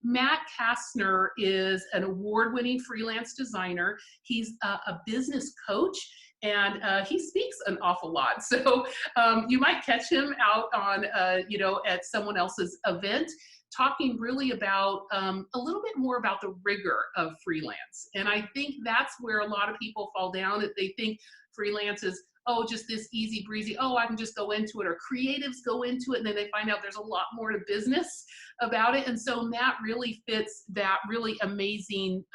Matt Casner is an award-winning freelance designer. He's a business coach, and he speaks an awful lot. So you might catch him out on, at someone else's event, talking really about a little bit more about the rigor of freelance. And I think that's where a lot of people fall down. They think freelance is, oh, just this easy breezy, oh, I can just go into it, or creatives go into it, and then they find out there's a lot more to business about it. And so Matt really fits that really amazing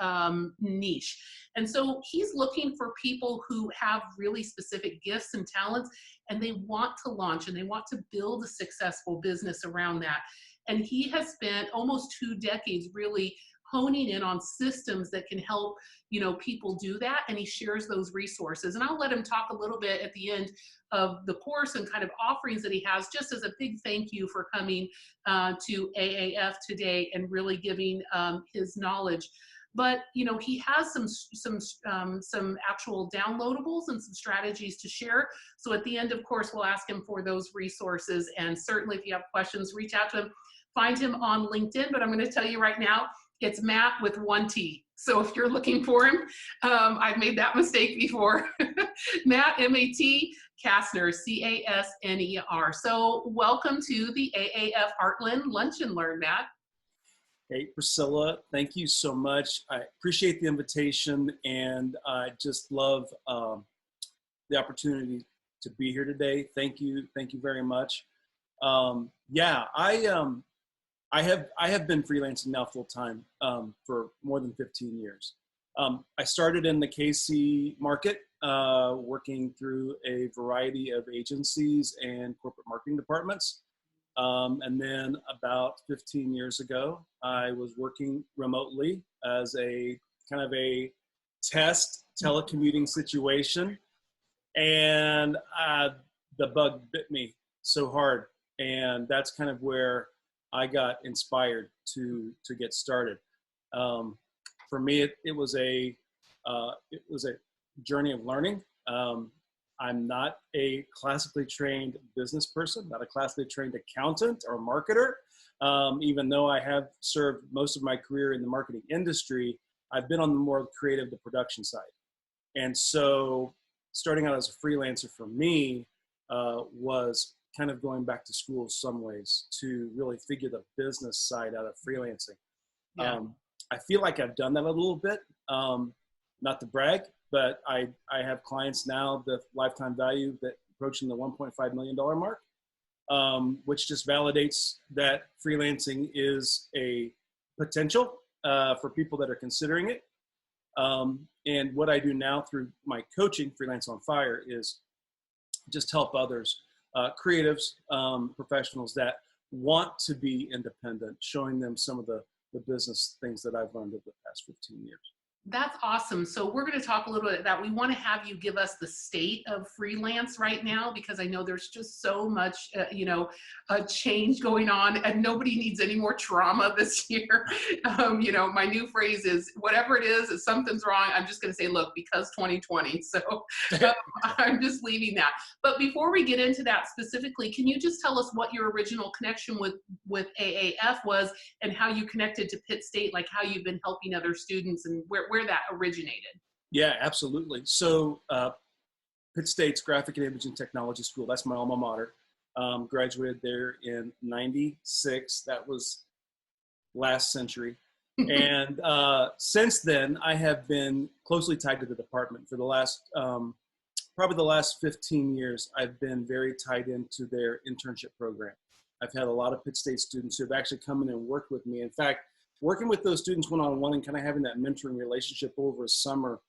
niche. And so he's looking for people who have really specific gifts and talents, and they want to launch and they want to build a successful business around that. And he has spent almost 2 decades really honing in on systems that can help, people do that. And he shares those resources. And I'll let him talk a little bit at the end of the course and kind of offerings that he has, just as a big thank you for coming to AAF today and really giving his knowledge. But he has some actual downloadables and some strategies to share. So at the end, of course, we'll ask him for those resources. And certainly, if you have questions, reach out to him. Find him on LinkedIn. But I'm going to tell you right now, it's Matt with 1 T. So if you're looking for him, I've made that mistake before. Matt, M-A-T, Casner, C-A-S-N-E-R. So welcome to the AAF Heartland Lunch and Learn, Matt. Hey, Priscilla, thank you so much. I appreciate the invitation, and I just love the opportunity to be here today. Thank you very much. I have been freelancing now full time for more than 15 years. I started in the KC market, working through a variety of agencies and corporate marketing departments. And then about 15 years ago, I was working remotely as a kind of a test telecommuting situation. And the bug bit me so hard. And that's kind of where I got inspired to get started. For me, it was a journey of learning. I'm not a classically trained business person, not a classically trained accountant or marketer. Even though I have served most of my career in the marketing industry, I've been on the more creative, the production side. And so starting out as a freelancer for me was kind of going back to school in some ways to really figure the business side out of freelancing. Yeah. I feel like I've done that a little bit, not to brag, but I have clients now, the lifetime value that approaching the $1.5 million mark, which just validates that freelancing is a potential for people that are considering it. And what I do now through my coaching, Freelance On Fire, is just help others, creatives, professionals that want to be independent, showing them some of the business things that I've learned over the past 15 years. That's awesome. So we're going to talk a little bit about that. We want to have you give us the state of freelance right now, because I know there's just so much, change going on, and nobody needs any more trauma this year. My new phrase is, whatever it is, if something's wrong, I'm just going to say, look, because 2020. So I'm just leaving that. But before we get into that specifically, can you just tell us what your original connection with AAF was, and how you connected to Pitt State, like how you've been helping other students and where that originated? Yeah, absolutely. So Pitt State's Graphic and Imaging Technology School, that's my alma mater. Graduated there in '96. That was last century. And since then, I have been closely tied to the department. For the last, probably the last 15 years, I've been very tied into their internship program. I've had a lot of Pitt State students who have actually come in and worked with me. In fact, working with those students one-on-one and kind of having that mentoring relationship over a summer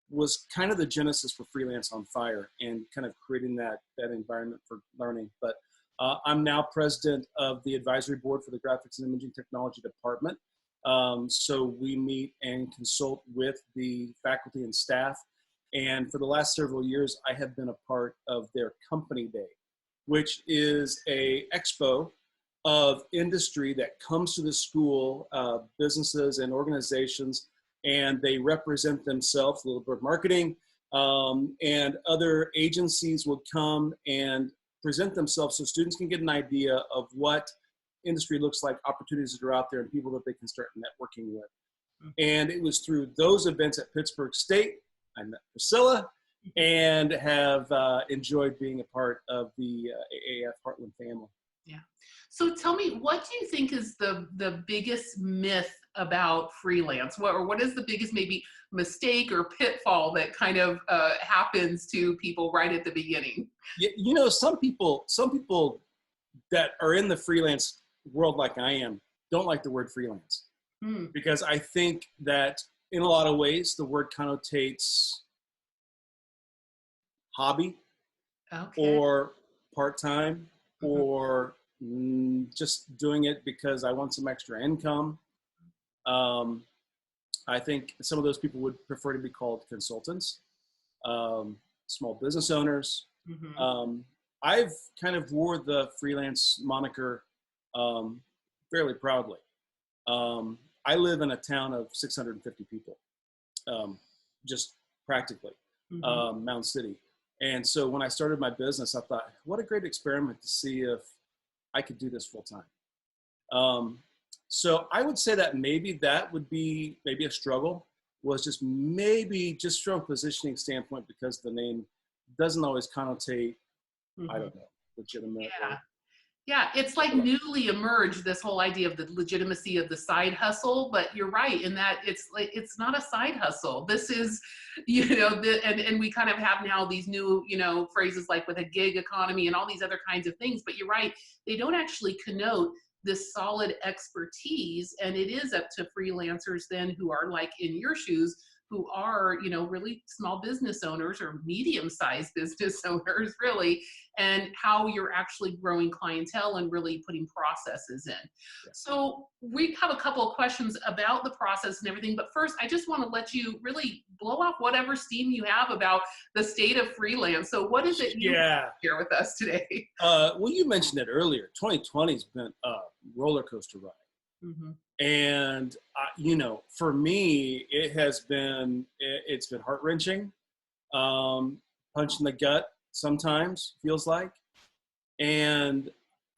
was kind of the genesis for Freelance On Fire and kind of creating that environment for learning. But I'm now president of the advisory board for the Graphics and Imaging Technology Department. So we meet and consult with the faculty and staff. And for the last several years, I have been a part of their company day, which is a expo of industry that comes to the school, businesses and organizations, and they represent themselves, Little Bird Marketing, and other agencies will come and present themselves so students can get an idea of what industry looks like, opportunities that are out there, and people that they can start networking with. And it was through those events at Pittsburgh State I met Priscilla, and have enjoyed being a part of the AAF Heartland family. Yeah. So tell me, what do you think is the biggest myth about freelance? What is the biggest maybe mistake or pitfall that kind of happens to people right at the beginning? You know, some people that are in the freelance world like I am don't like the word freelance, because I think that in a lot of ways the word connotates hobby, or part-time, or just doing it because I want some extra income. I think some of those people would prefer to be called consultants, small business owners. I've kind of wore the freelance moniker fairly proudly. I live in a town of 650 people, just practically, Mound City. And so when I started my business, I thought, what a great experiment to see if I could do this full time. So I would say that maybe that would be maybe a struggle, was just maybe just from a positioning standpoint, because the name doesn't always connotate, I don't know, legitimate. Yeah, it's like newly emerged, this whole idea of the legitimacy of the side hustle, but you're right in that it's not a side hustle. This is, you know, and we kind of have now these new, you know, phrases like with a gig economy and all these other kinds of things, but you're right, they don't actually connote this solid expertise, and it is up to freelancers then who are like in your shoes, who are, you know, really small business owners or medium-sized business owners, really, and how you're actually growing clientele and really putting processes in. So we have a couple of questions about the process and everything, but first, I just want to let you really blow off whatever steam you have about the state of freelance. So what is it you share with us today? Well, you mentioned it earlier. 2020 has been a roller coaster ride. And, you know, for me, it's been heart-wrenching, punch in the gut sometimes, feels like. And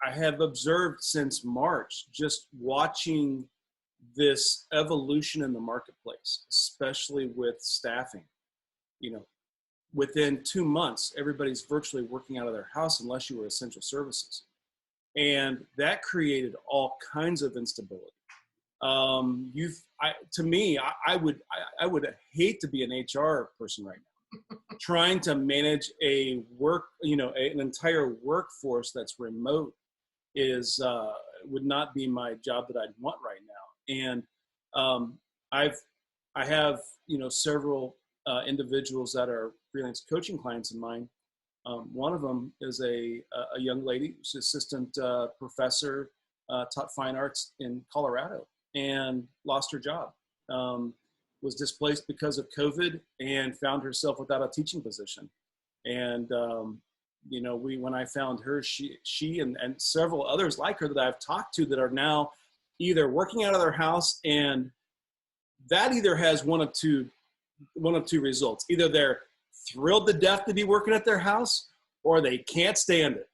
I have observed since March, just watching this evolution in the marketplace, especially with staffing. You know, within 2 months, everybody's virtually working out of their house unless you were essential services. And that created all kinds of instability. To me, I would hate to be an HR person right now, trying to manage an entire workforce that's remote would not be my job that I'd want right now. And I have, you know, several individuals that are freelance coaching clients of mine. One of them is a young lady who's assistant professor, taught fine arts in Colorado, and lost her job, was displaced because of COVID, and found herself without a teaching position. And, you know, when I found her, she and several others like her that I've talked to that are now either working out of their house, and that either has one of two results. Either they're thrilled to death to be working at their house, or they can't stand it.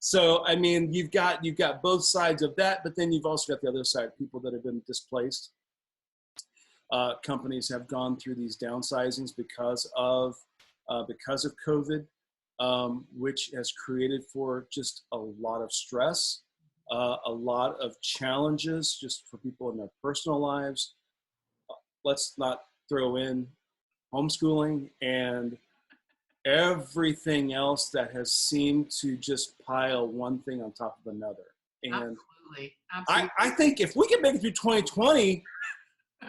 So, I mean, you've got both sides of that, but then you've also got the other side, people that have been displaced. Companies have gone through these downsizings because of COVID, which has created for just a lot of stress, a lot of challenges just for people in their personal lives. Let's not throw in homeschooling and everything else that has seemed to just pile one thing on top of another. And Absolutely. I think if we can make it through 2020,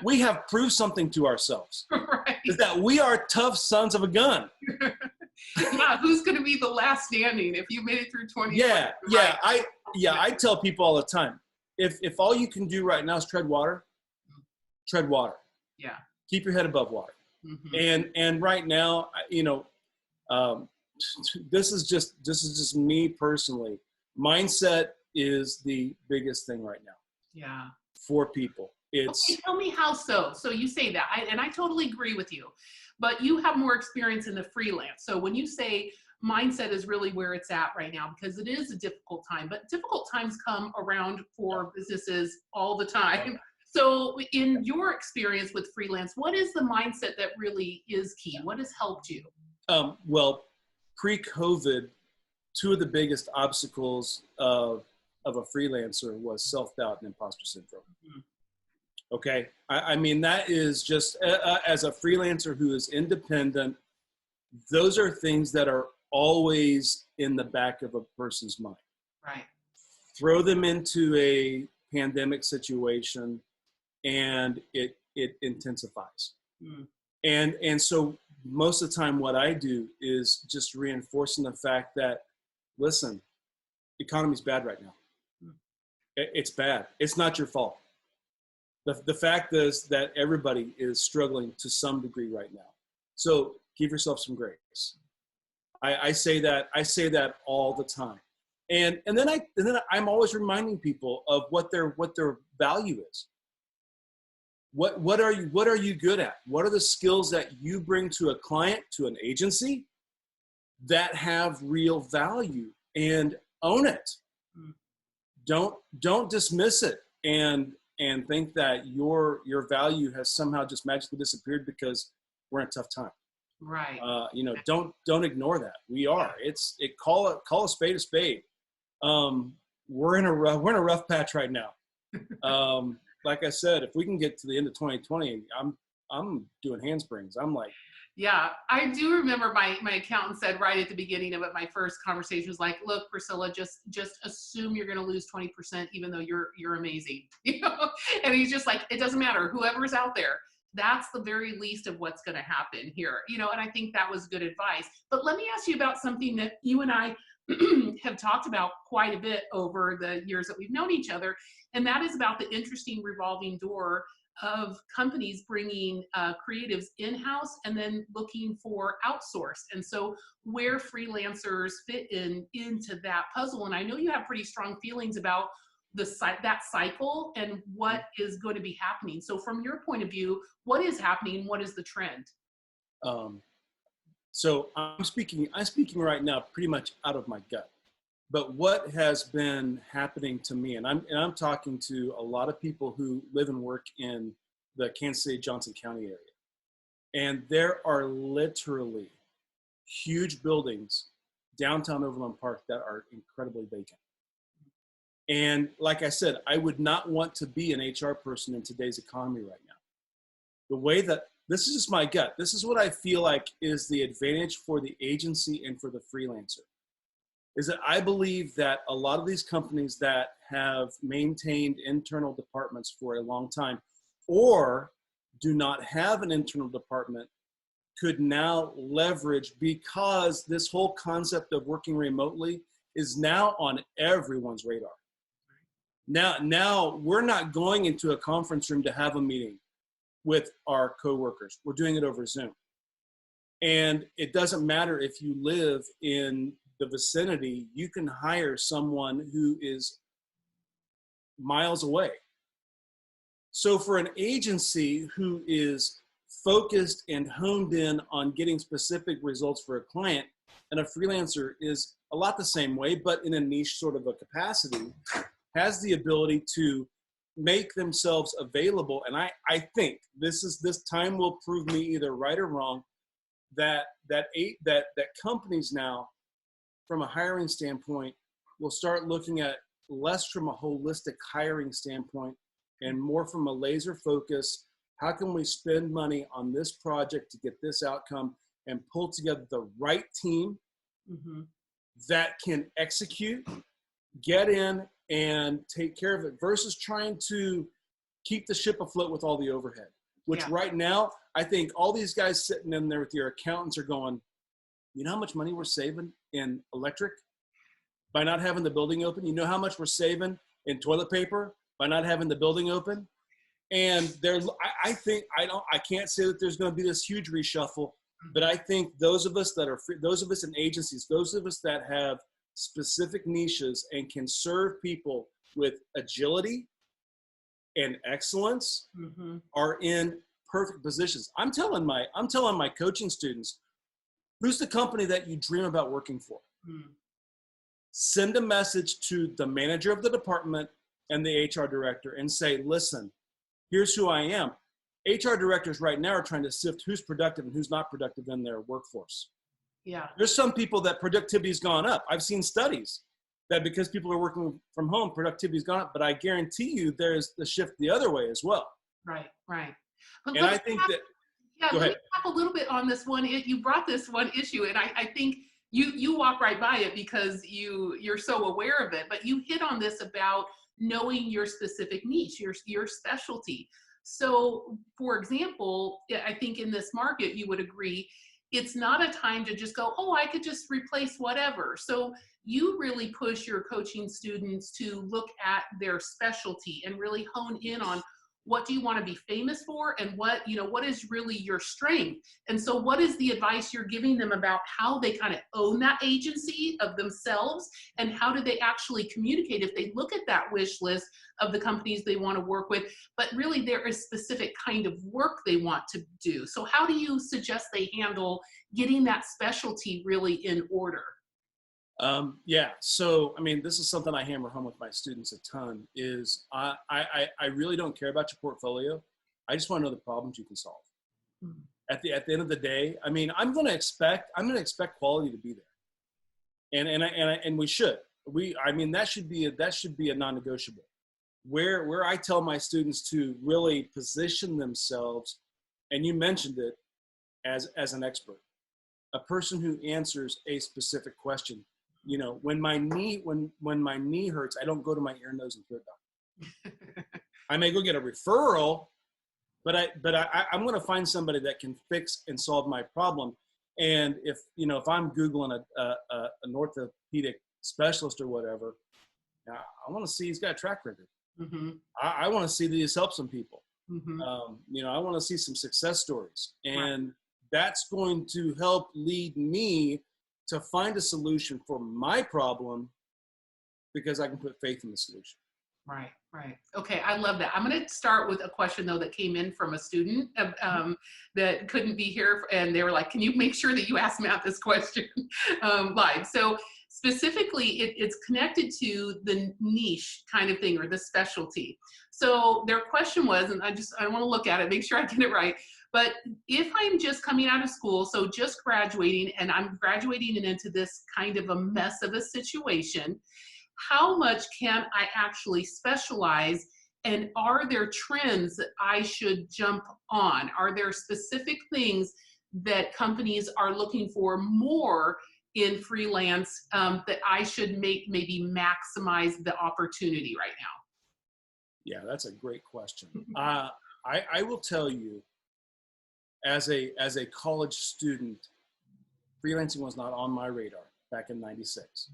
we have proved something to ourselves. Right. Is that we are tough sons of a gun. Yeah, who's going to be the last standing if you made it through 2020? I tell people all the time, if all you can do right now is tread water. Yeah. Keep your head above water. And right now, you know, this is just me personally. Mindset is the biggest thing right now. Yeah. For people. Okay, tell me how so. So you say that, and I totally agree with you, but you have more experience in the freelance. So when you say mindset is really where it's at right now, because it is a difficult time, but difficult times come around for businesses all the time. So in your experience with freelance, what is the mindset that really is key? What has helped you? Well, pre-COVID, two of the biggest obstacles of a freelancer was self-doubt and imposter syndrome. Mm-hmm. Okay. I mean, that is just, as a freelancer who is independent, those are things that are always in the back of a person's mind. Right. Throw them into a pandemic situation and it intensifies. Mm. And so most of the time what I do is just reinforcing the fact that, listen, economy's bad right now. Mm. It's bad. It's not your fault. The fact is that everybody is struggling to some degree right now. So give yourself some grace. I say that all the time. And then I'm always reminding people of what their value is. What are you good at? What are the skills that you bring to a client, to an agency, that have real value, and own it. Mm. Don't dismiss it and think that your value has somehow just magically disappeared because we're in a tough time. Right. Don't ignore that. We are. Call a spade a spade. We're in a rough patch right now. Like I said, if we can get to the end of 2020, I'm doing handsprings. I'm like, yeah, I do remember my accountant said right at the beginning of it, my first conversation was like, look, Priscilla, just assume you're going to lose 20%, even though you're amazing. And he's just like, it doesn't matter. Whoever's out there, that's the very least of what's going to happen here. And I think that was good advice. But let me ask you about something that you and I have talked about quite a bit over the years that we've known each other. And that is about the interesting revolving door of companies bringing creatives in-house and then looking for outsourced. And so where freelancers fit into that puzzle. And I know you have pretty strong feelings about that cycle and what is going to be happening. So from your point of view, what is happening? What is the trend? So I'm speaking right now pretty much out of my gut. But what has been happening to me, and I'm talking to a lot of people who live and work in the Kansas City, Johnson County area. And there are literally huge buildings downtown Overland Park that are incredibly vacant. And like I said, I would not want to be an HR person in today's economy right now. The way that, this is just my gut, this is what I feel like is the advantage for the agency and for the freelancer, is that I believe that a lot of these companies that have maintained internal departments for a long time or do not have an internal department could now leverage, because this whole concept of working remotely is now on everyone's radar. Now we're not going into a conference room to have a meeting with our coworkers. We're doing it over Zoom. And it doesn't matter if you live in the vicinity, you can hire someone who is miles away. So for an agency who is focused and honed in on getting specific results for a client, and a freelancer is a lot the same way, but in a niche sort of a capacity, has the ability to make themselves available. And I think this time will prove me either right or wrong, that companies now, from a hiring standpoint, will start looking at less from a holistic hiring standpoint and more from a laser focus. How can we spend money on this project to get this outcome and pull together the right team that can execute, get in and take care of it, versus trying to keep the ship afloat with all the overhead, which right now, I think all these guys sitting in there with your accountants are going, you know how much money we're saving in electric by not having the building open? You know how much we're saving in toilet paper by not having the building open? And I can't say that there's going to be this huge reshuffle, but I think those of us in agencies, those of us that have specific niches and can serve people with agility and excellence are in perfect positions. I'm telling my coaching students, Who's the company that you dream about working for? Send a message to the manager of the department and the HR director and say, listen, here's who I am. HR directors right now are trying to sift who's productive and who's not productive in their workforce. Yeah. There's some people that productivity's gone up. I've seen studies that because people are working from home, productivity's gone up, but I guarantee you there's the shift the other way as well. Right, right. But and I think that, yeah, go let ahead. me talk a little bit on this one. You brought this one issue, and I think you walk right by it because you're so aware of it, but you hit on this about knowing your specific niche, your specialty. So, for example, I think in this market, you would agree, it's not a time to just go, oh, I could just replace whatever. So you really push your coaching students to look at their specialty and really hone in on what do you want to be famous for, and what is really your strength. And so what is the advice you're giving them about how they kind of own that agency of themselves, and how do they actually communicate if they look at that wish list of the companies they want to work with, but really there is specific kind of work they want to do. So how do you suggest they handle getting that specialty really in order? Yeah, so, I mean, this is something I hammer home with my students a ton, is I really don't care about your portfolio. I just want to know the problems you can solve. Mm-hmm. At the end of the day, I mean, I'm going to expect quality to be there. And we should. I mean, that should be a non-negotiable. Where I tell my students to really position themselves, and you mentioned it, as an expert, a person who answers a specific question. You know, when my knee hurts, I don't go to my ear, nose, and throat doctor. I may go get a referral, but I'm going to find somebody that can fix and solve my problem. And if I'm Googling an orthopedic specialist or whatever, I want to see he's got a track record. Mm-hmm. I want to see that he's helped some people. Mm-hmm. I want to see some success stories, and that's going to help lead me to find a solution for my problem, because I can put faith in the solution. Right. Okay, I love that. I'm going to start with a question, though, that came in from a student that couldn't be here, and they were like, can you make sure that you ask Matt this question live? So specifically, it's connected to the niche kind of thing, or the specialty. So their question was, and I want to look at it, make sure I get it right. But if I'm just coming out of school, so just graduating, and I'm graduating into this kind of a mess of a situation, how much can I actually specialize? And are there trends that I should jump on? Are there specific things that companies are looking for more in freelance that I should maybe maximize the opportunity right now? Yeah, that's a great question. I will tell you, as a college student, freelancing was not on my radar back in '96.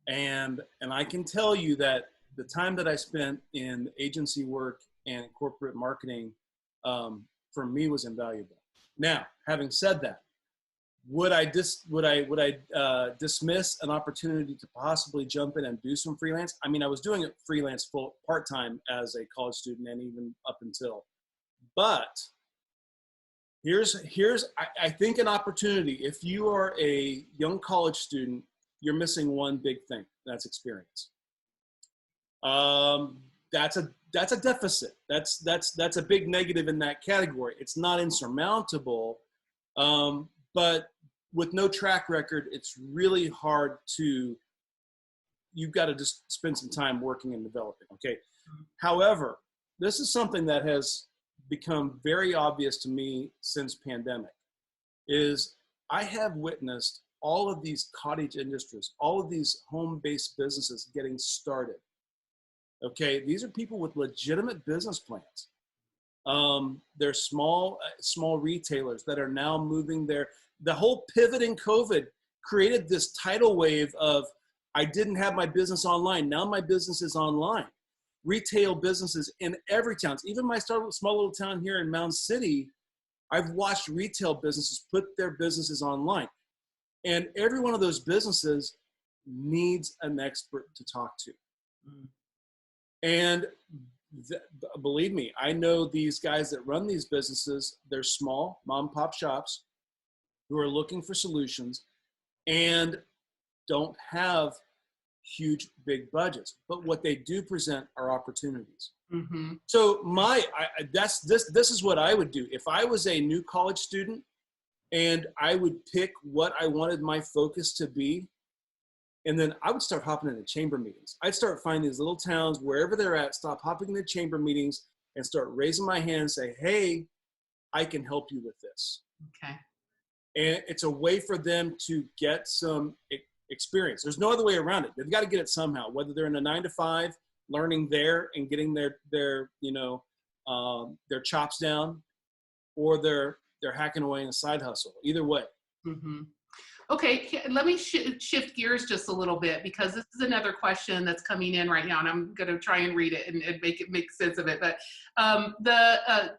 And I can tell you that the time that I spent in agency work and corporate marketing, for me, was invaluable. Now, having said that, would I dismiss an opportunity to possibly jump in and do some freelance? I mean, I was doing it freelance full part-time as a college student, and even up until, but here's I think an opportunity. If you are a young college student, you're missing one big thing. That's experience. That's a deficit. That's a big negative in that category. It's not insurmountable, but with no track record, it's really hard to. You've got to just spend some time working and developing. Okay. However, this is something that has become very obvious to me since pandemic. Is I have witnessed all of these cottage industries, all of these home-based businesses getting started. Okay, these are people with legitimate business plans. They're small retailers that are now moving the whole pivot in COVID created this tidal wave of, I didn't have my business online. Now my business is online. Retail businesses in every town, even my small little town here in Mound City, I've watched retail businesses put their businesses online. And every one of those businesses needs an expert to talk to. Mm. And believe me, I know these guys that run these businesses. They're small mom and pop shops. who are looking for solutions and don't have huge, big budgets. But what they do present are opportunities. Mm-hmm. So this is what I would do. If I was a new college student and I would pick what I wanted my focus to be, and then I would start hopping into chamber meetings. I'd start finding these little towns, wherever they're at, stop hopping into chamber meetings and start raising my hand and say, hey, I can help you with this. Okay. And it's a way for them to get some experience. There's no other way around it. They've got to get it somehow, whether they're in a 9-to-5, learning there and getting their chops down, or they're hacking away in a side hustle. Either way. Mm-hmm. Okay, let me shift gears just a little bit, because this is another question that's coming in right now, and I'm going to try and read it and make sense of it. But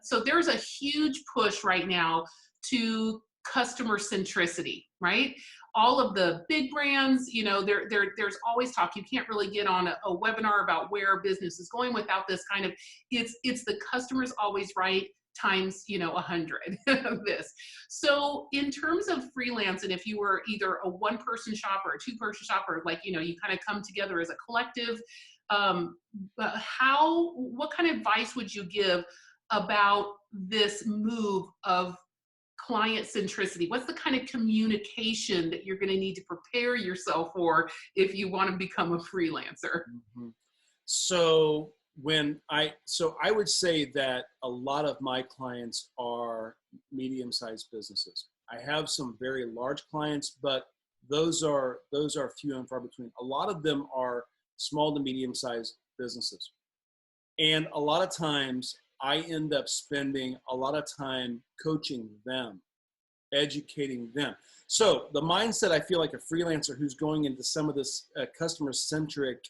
so there's a huge push right now to customer centricity, right? All of the big brands, there's always talk. You can't really get on a webinar about where business is going without this kind of, it's the customer's always right times 100 of this. So in terms of freelance, and if you were either a one-person shop or a two-person shop, or you kind of come together as a collective, what kind of advice would you give about this move of client centricity? What's the kind of communication that you're going to need to prepare yourself for if you want to become a freelancer? Mm-hmm. So I would say that a lot of my clients are medium-sized businesses. I have some very large clients, but those are few and far between. A lot of them are small to medium-sized businesses. And a lot of times I end up spending a lot of time coaching them, educating them. So the mindset, I feel like a freelancer who's going into some of this customer-centric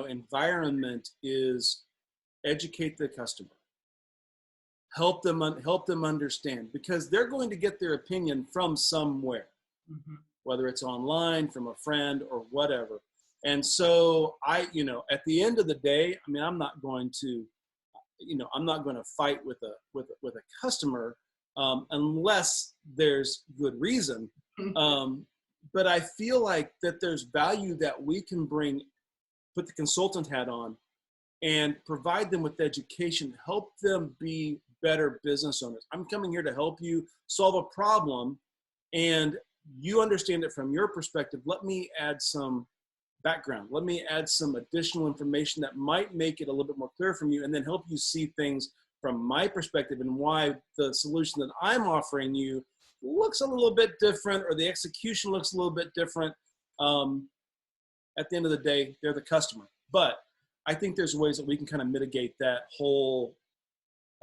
environment is educate the customer, help them understand, because they're going to get their opinion from somewhere, mm-hmm. whether it's online, from a friend, or whatever. And so at the end of the day, I mean, I'm not going to fight with a customer unless there's good reason. But I feel like that there's value that we can bring, put the consultant hat on, and provide them with education, help them be better business owners. I'm coming here to help you solve a problem, and you understand it from your perspective. Let me add some background. Let me add some additional information that might make it a little bit more clear from you, and then help you see things from my perspective and why the solution that I'm offering you looks a little bit different, or the execution looks a little bit different. At the end of the day, they're the customer. But I think there's ways that we can kind of mitigate that whole,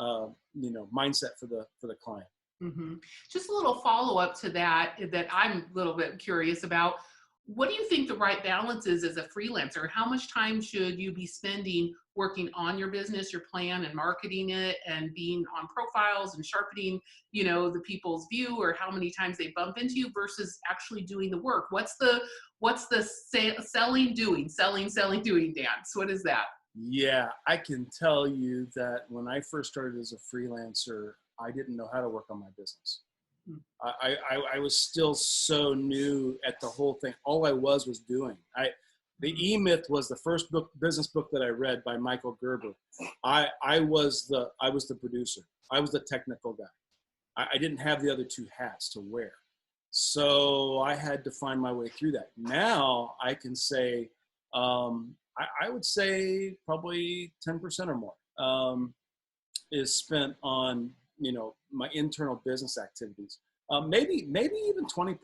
mindset for the client. Mm-hmm. Just a little follow-up to that I'm a little bit curious about. What do you think the right balance is as a freelancer? How much time should you be spending working on your business, your plan, and marketing it, and being on profiles and sharpening, the people's view, or how many times they bump into you, versus actually doing the work? What's the selling doing dance? What is that? Yeah, I can tell you that when I first started as a freelancer, I didn't know how to work on my business. I was still so new at the whole thing. All I was doing. The E-Myth was the first business book that I read by Michael Gerber. I was the producer. I was the technical guy. I didn't have the other two hats to wear. So I had to find my way through that. Now I can say, I would say probably 10% or more is spent on my internal business activities. Maybe even 20%.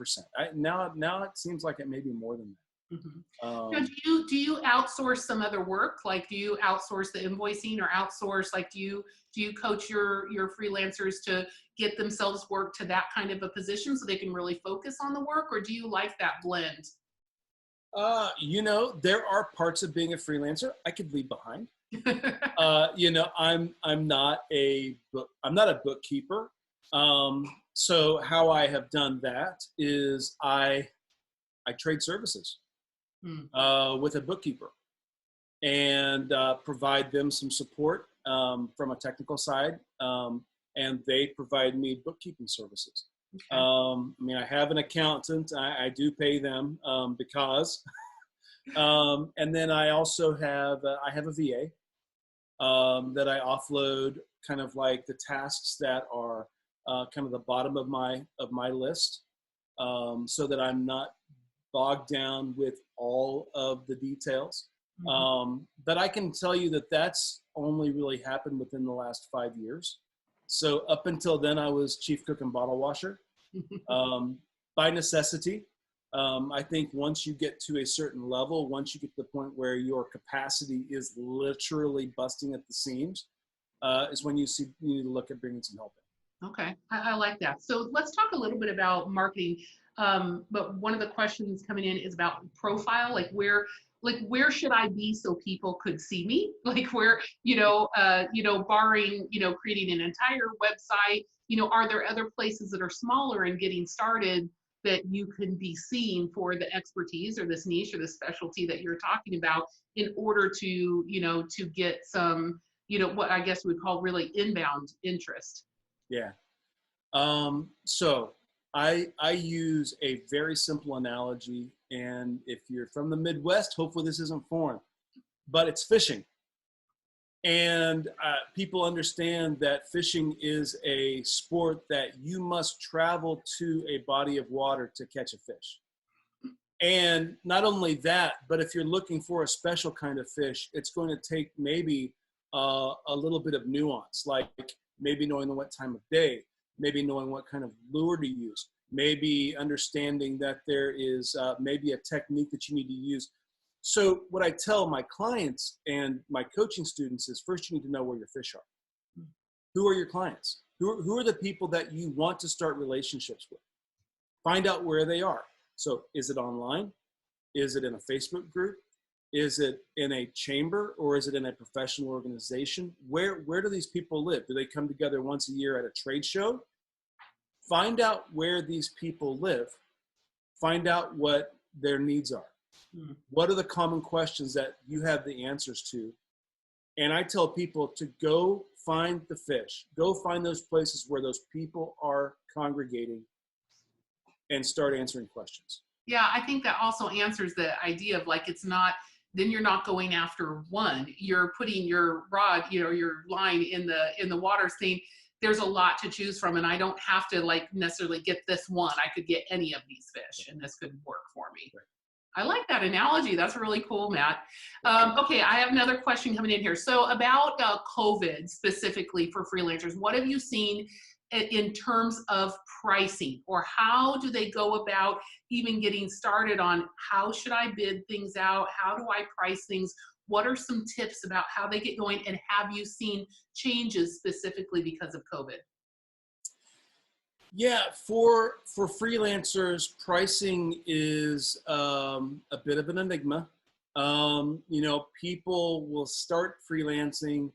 Now it seems like it may be more than that. Mm-hmm. Now, do you outsource some other work? Like, do you outsource the invoicing, or outsource, do you coach your freelancers to get themselves work to that kind of a position so they can really focus on the work, or do you like that blend? There are parts of being a freelancer I could leave behind. I'm not a bookkeeper. So how I have done that is I trade services with a bookkeeper, and provide them some support from a technical side, and they provide me bookkeeping services. Okay. I mean, I have an accountant. I do pay them because, and then I also have I have a VA that I offload kind of like the tasks that are kind of the bottom of my list, so that I'm not bogged down with all of the details. Mhm. But I can tell you that that's only really happened within the last 5 years. So up until then, I was chief cook and bottle washer um, by necessity. I think once you get to a certain level, once you get to the point where your capacity is literally busting at the seams, is when you need to look at bringing some help in. Okay, I like that. So let's talk a little bit about marketing. But one of the questions coming in is about profile, like where should I be so people could see me? Like where, barring, creating an entire website, are there other places that are smaller and getting started that you can be seen for the expertise or this niche or the specialty that you're talking about in order to get some, what I guess we would call really inbound interest? Yeah. So I use a very simple analogy, and if you're from the Midwest, hopefully this isn't foreign, but it's fishing. And people understand that fishing is a sport that you must travel to a body of water to catch a fish. And not only that, but if you're looking for a special kind of fish, it's going to take maybe a little bit of nuance, like maybe knowing what time of day, maybe knowing what kind of lure to use, maybe understanding that there is maybe a technique that you need to use. So what I tell my clients and my coaching students is, first you need to know where your fish are. Who are your clients? Who are the people that you want to start relationships with? Find out where they are. So is it online? Is it in a Facebook group? Is it in a chamber, or is it in a professional organization? Where do these people live? Do they come together once a year at a trade show? Find out where these people live. Find out what their needs are. What are the common questions that you have the answers to? And I tell people to go find the fish. Go find those places where those people are congregating and start answering questions. Yeah, I think that also answers the idea of like then you're not going after one. You're putting your rod, your line in the water, saying there's a lot to choose from, and I don't have to like necessarily get this one. I could get any of these fish, and this could work for me. Right. I like that analogy. That's really cool, Matt. Okay, I have another question coming in here. So about COVID specifically for freelancers, what have you seen in terms of pricing, or how do they go about even getting started on how should I bid things out? How do I price things? What are some tips about how they get going? And have you seen changes specifically because of COVID? Yeah, for freelancers, pricing is a bit of an enigma. People will start freelancing,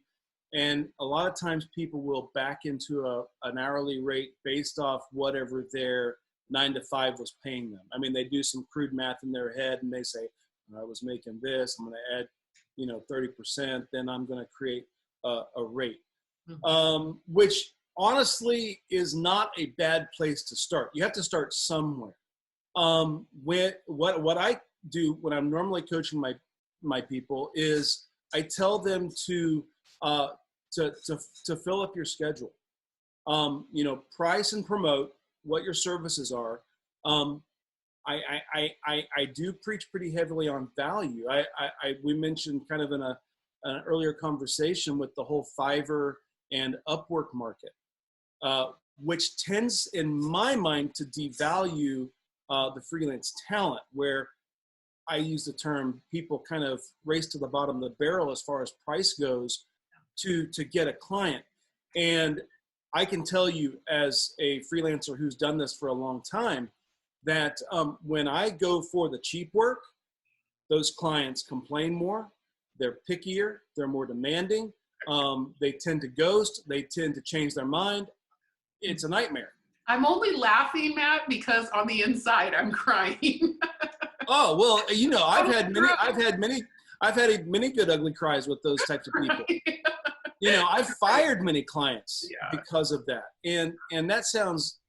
and a lot of times people will back into an hourly rate based off whatever their 9 to 5 was paying them. I mean, they do some crude math in their head, and they say, I was making this, I'm going to add, 30%, then I'm going to create a rate, which honestly is not a bad place to start. You have to start somewhere. What I do when I'm normally coaching my people is I tell them to fill up your schedule. Price and promote what your services are. I do preach pretty heavily on value. We mentioned kind of in an earlier conversation with the whole Fiverr and Upwork market, which tends, in my mind, to devalue the freelance talent, where I use the term people kind of race to the bottom of the barrel as far as price goes to get a client. And I can tell you, as a freelancer who's done this for a long time, that when I go for the cheap work, those clients complain more, they're pickier, they're more demanding, they tend to ghost, they tend to change their mind. It's a nightmare. I'm only laughing, Matt, because on the inside I'm crying. Oh, well, I've had many good ugly cries with those types of people. I've fired many clients because of that. And that sounds,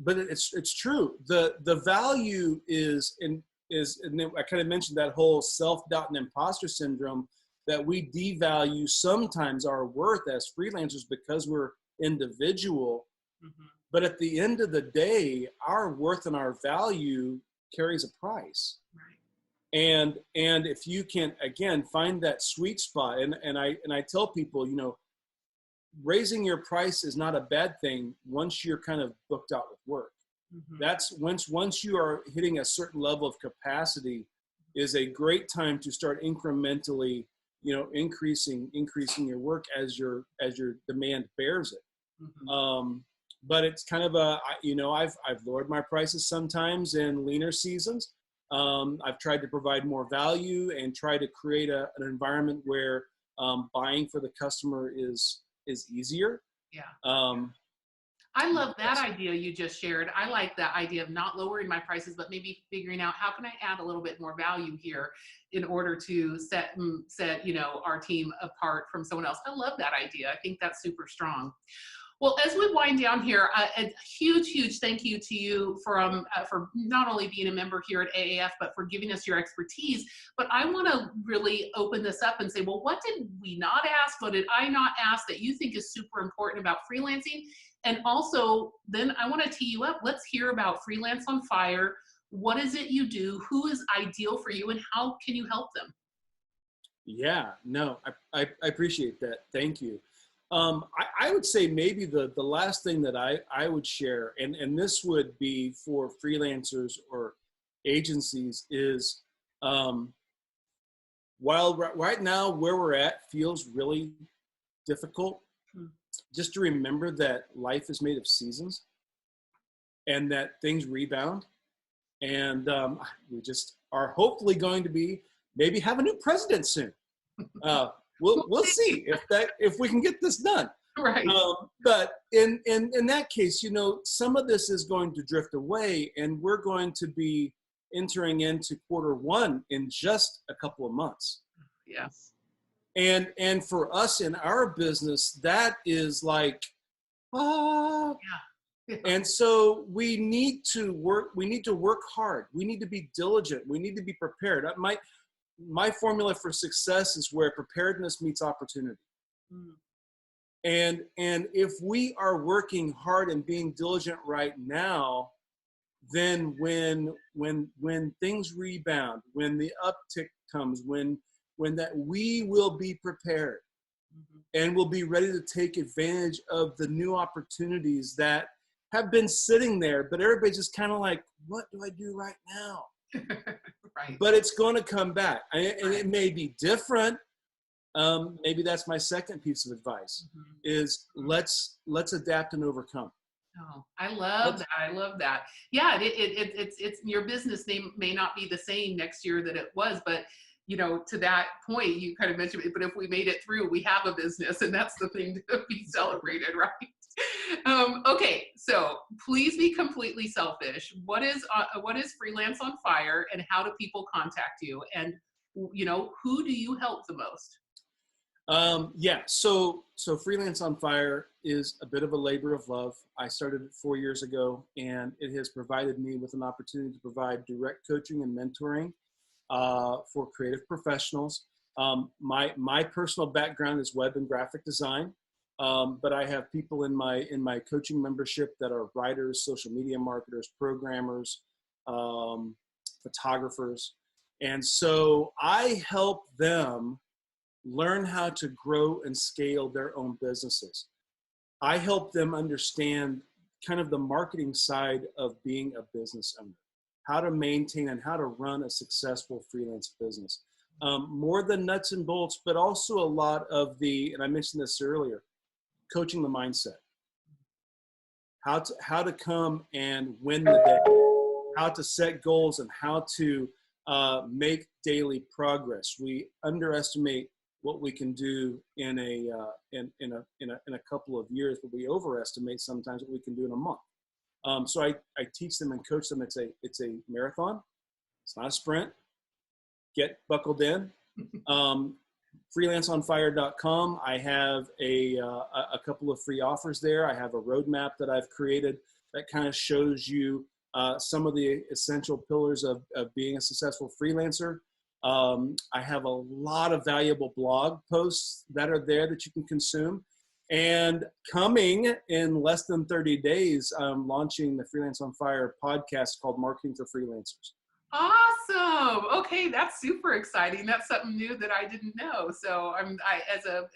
but it's true. The value is and then I kind of mentioned that whole self-doubt and imposter syndrome, that we devalue sometimes our worth as freelancers because we're individual. Mm-hmm. But at the end of the day, our worth and our value carries a price. Right. And if you can, again, find that sweet spot, and I tell people, you know, raising your price is not a bad thing once you're kind of booked out with work. Mm-hmm. That's once you are hitting a certain level of capacity, is a great time to start incrementally, you know, increasing your work as your demand bears it. Mm-hmm. But it's kind of you know, I've lowered my prices sometimes in leaner seasons. I've tried to provide more value and try to create an environment where buying for the customer is easier. Yeah. I love that idea you just shared. I like that idea of not lowering my prices, but maybe figuring out how can I add a little bit more value here in order to set you know, our team apart from someone else. I love that idea. I think that's super strong. Well, as we wind down here, a huge thank you to you for not only being a member here at AAF, but for giving us your expertise. But I want to really open this up and say, well, what did we not ask? What did I not ask that you think is super important about freelancing? And also, then I want to tee you up. Let's hear about Freelance on Fire. What is it you do? Who is ideal for you? And how can you help them? Yeah, no, I appreciate that. Thank you. I would say maybe the last thing that I would share, and this would be for freelancers or agencies, is while right now where we're at feels really difficult, just to remember that life is made of seasons and that things rebound. And we just are hopefully going to be maybe have a new president soon. We'll see if we can get this done. Right. But in that case, you know, some of this is going to drift away, and we're going to be entering into Q1 in just a couple of months. Yes. And for us in our business, that is like, Yeah. And so we need to work hard. We need to be diligent. We need to be prepared. My formula for success is where preparedness meets opportunity. Mm. And if we are working hard and being diligent right now, then when things rebound, when the uptick comes, when that we will be prepared, and we'll be ready to take advantage of the new opportunities that have been sitting there, but everybody's just kind of like, what do I do right now? Right. But it's going to come back, and Right. it may be different. Maybe that's my second piece of advice: is let's adapt and overcome. Oh, I love that. I love that. Yeah, it's your business name may not be the same next year that it was, but you know, to that point, you kind of mentioned it, but if we made it through, we have a business, and that's the thing to be celebrated, right? Okay, so please be completely selfish. What is Freelance on Fire, and how do people contact you? And you know, who do you help the most? Yeah, so Freelance on Fire is a bit of a labor of love. I started it 4 years ago, and it has provided me with an opportunity to provide direct coaching and mentoring for creative professionals. My personal background is web and graphic design, but I have people in my coaching membership that are writers, social media marketers, programmers, photographers, and so I help them learn how to grow and scale their own businesses. I help them understand kind of the marketing side of being a business owner, how to maintain and how to run a successful freelance business. More than nuts and bolts, but also a lot of and I mentioned this earlier, coaching the mindset. How to come and win the day, how to set goals, and how to make daily progress. We underestimate what we can do in a couple of years, but we overestimate sometimes what we can do in a month. So I teach them and coach them. It's a marathon. It's not a sprint. Get buckled in. Freelanceonfire.com. I have a couple of free offers there. I have a roadmap that I've created that kind of shows you some of the essential pillars of being a successful freelancer. I have a lot of valuable blog posts that are there that you can consume. And coming in less than 30 days, I'm launching the Freelance on Fire podcast called Marketing for Freelancers. Awesome. Okay, that's super exciting. That's something new that I didnn't know. So as a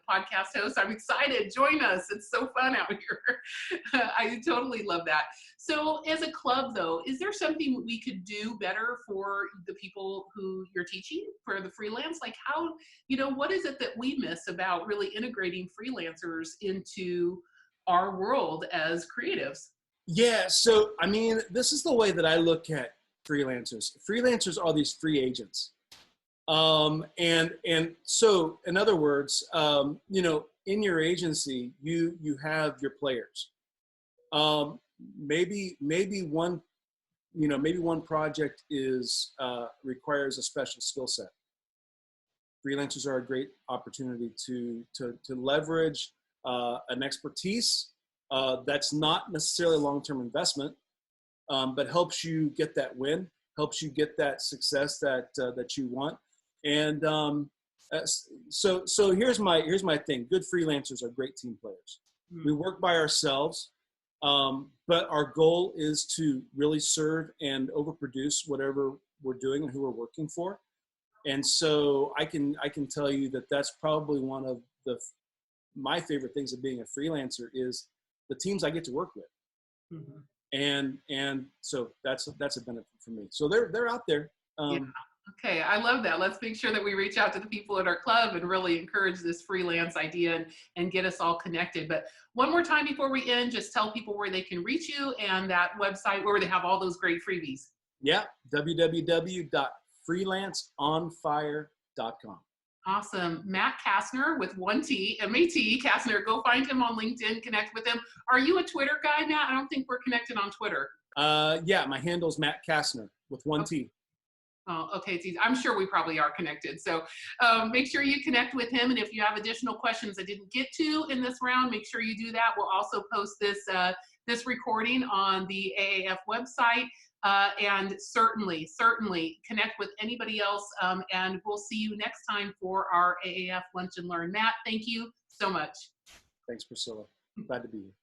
podcast host, I'm excited. Join us. It's so fun out here. I totally love that. So as a club though, is there something we could do better for the people who you're teaching for the freelance? Like how, what is it that we miss about really integrating freelancers into our world as creatives? Yeah, so I mean, this is the way that I look at freelancers. Freelancers are these free agents. And so in other words, in your agency, you have your players. Maybe one project requires a special skill set. Freelancers are a great opportunity to leverage an expertise that's not necessarily a long-term investment, but helps you get that win, helps you get that success that you want. And so here's my thing. Good freelancers are great team players. We work by ourselves, but our goal is to really serve and overproduce whatever we're doing and who we're working for. And so I can tell you that that's probably one of my favorite things of being a freelancer is the teams I get to work with. Mm-hmm. And so that's a benefit for me. So they're out there. Yeah. Okay, I love that. Let's make sure that we reach out to the people at our club and really encourage this freelance idea and get us all connected. But one more time before we end, just tell people where they can reach you and that website where they have all those great freebies. Yeah, www.freelanceonfire.com. Awesome. Matt Casner with one T, M-A-T, Casner. Go find him on LinkedIn, connect with him. Are you a Twitter guy, Matt? I don't think we're connected on Twitter. Yeah, my handle's Matt Casner with one T. Oh, okay. It's easy. I'm sure we probably are connected. So make sure you connect with him. And if you have additional questions I didn't get to in this round, make sure you do that. We'll also post this recording on the AAF website. And certainly connect with anybody else. And we'll see you next time for our AAF Lunch and Learn. Matt, thank you so much. Thanks, Priscilla. Glad to be here.